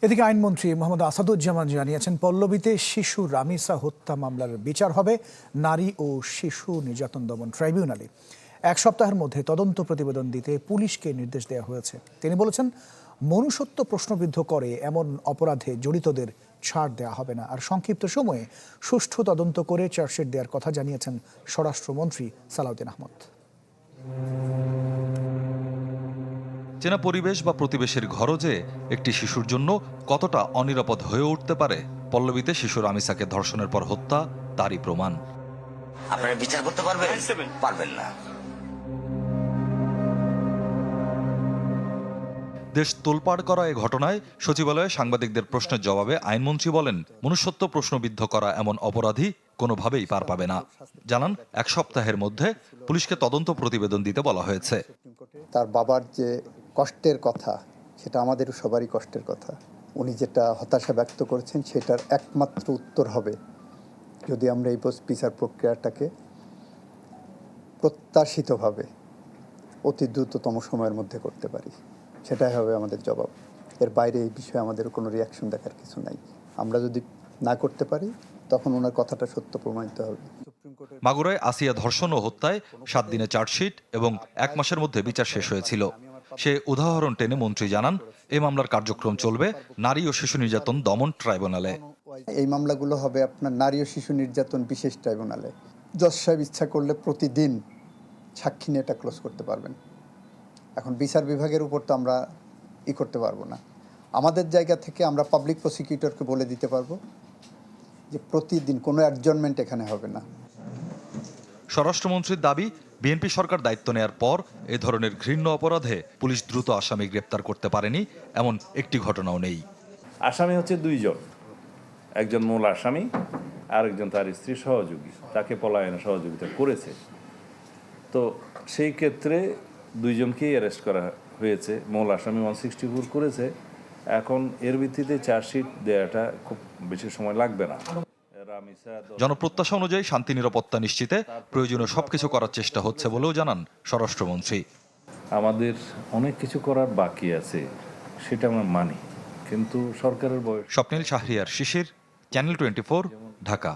এদিকে আইনমন্ত্রী মোহাম্মদ আসাদুজ্জামান জানিয়েছেন, পল্লবীতে শিশু রামিসা হত্যা মামলার বিচার হবে নারী ও শিশু নির্যাতন দমন ট্রাইব্যুনালে। 1 সপ্তাহের মধ্যে তদন্ত প্রতিবেদন দিতে পুলিশকে নির্দেশ দেওয়া হয়েছে। তিনি বলেছেন, মনুষ্যত্ব প্রশ্নবিদ্ধ করে এমন অপরাধে জড়িতদের ছাড় দেওয়া হবে না। আর সংক্ষিপ্ত সময়ে সুষ্ঠু তদন্ত করে চার্জশিট দেওয়ার কথা জানিয়েছেন স্বরাষ্ট্রমন্ত্রী সালাউদ্দিন আহমদ। চেনা পরিবেশ বা প্রতিবেশীর ঘরও যে একটি শিশুর জন্য কতটা অনিরাপদ হয়ে উঠতে পারে, পল্লবীতে শিশু রামিসাকে ধর্ষণের পর হত্যা তারই প্রমাণ। আপনারা বিচার করতে পারবেন না। দেশ তোলপাড় করা এ ঘটনায় সচিবালয়ে সাংবাদিকদের প্রশ্নের জবাবে আইনমন্ত্রী বলেন, মনুষ্যত্ব প্রশ্নবিদ্ধ করা এমন অপরাধী কোনোভাবেই পার পাবে না। জানান, 1 সপ্তাহের মধ্যে পুলিশকে তদন্ত প্রতিবেদন দিতে বলা হয়েছে। তার বাবার যে কষ্টের কথা, সেটা আমাদের সবারই কষ্টের কথা। উনি যেটা হতাশা ব্যক্ত করেছেন, সেটার একমাত্র উত্তর হবে যদি আমরা এই বিচার প্রক্রিয়াটাকে প্রত্যাশিতভাবে অতি দ্রুততম সময়ের মধ্যে করতে পারি। সেটাই হবে আমাদের জবাব। এর বাইরে এই বিষয়ে আমাদের কোনো রিয়াকশন দেখার কিছু নাই। আমরা যদি না করতে পারি, তখন ওনার কথাটা সত্য প্রমাণিত হবে। মাগুরায় আসিয়া ধর্ষণ ও হত্যায় 7 দিনে চার্জশিট এবং 1 মাসের মধ্যে বিচার শেষ হয়েছিল। সে উদাহরণ টেনে মন্ত্রী জানান, এই মামলার কার্যক্রম চলবে নারী ও শিশু নির্যাতন দমন ট্রাইব্যুনালে। এই মামলাগুলো হবে আপনার নারী ও শিশু নির্যাতন বিশেষ ট্রাইব্যুনালে। জজ সাহেব ইচ্ছা করলে প্রতিদিন সাক্ষী নিয়ে এটা ক্লোজ করতে পারবেন। এখন বিচার বিভাগের উপর তো আমরা করতে পারবো না। আমাদের জায়গা থেকে আমরা পাবলিক প্রসিকিউটরকে বলে দিতে পারবো যে প্রতিদিন কোনো অ্যাডজর্নমেন্ট এখানে হবে না। স্বরাষ্ট্রমন্ত্রীর দাবি, বিএনপি সরকার দায়িত্ব নেয়ার পর এ ধরনের ঘৃণ্য অপরাধে পুলিশ দ্রুত আসামি গ্রেপ্তার করতে পারেনি এমন একটি ঘটনাও নেই। আসামি হচ্ছে 2 জন, একজন মূল আসামি আর একজন তার স্ত্রী সহযোগী, তাকে পলায়নে সহযোগিতা করেছে। তো সেই ক্ষেত্রে 2 জনকেই অ্যারেস্ট করা হয়েছে। মূল আসামি 164 করেছে। এখন এর ভিত্তিতে চার্জশিট দেওয়াটা খুব বেশি সময় লাগবে না। জনপ্রত্যাশা অনুযায়ী শান্তি নিরাপত্তা নিশ্চিতে প্রয়োজনীয় সবকিছু করার চেষ্টা হচ্ছে বলেও জানান স্বরাষ্ট্রমন্ত্রী। আমাদের অনেক কিছু করার বাকি আছে, সেটা আমরা মানি, কিন্তু সরকারের বয়স। স্বপ্নিল শাহরিয়ার শিশির, চ্যানেল 24, ঢাকা।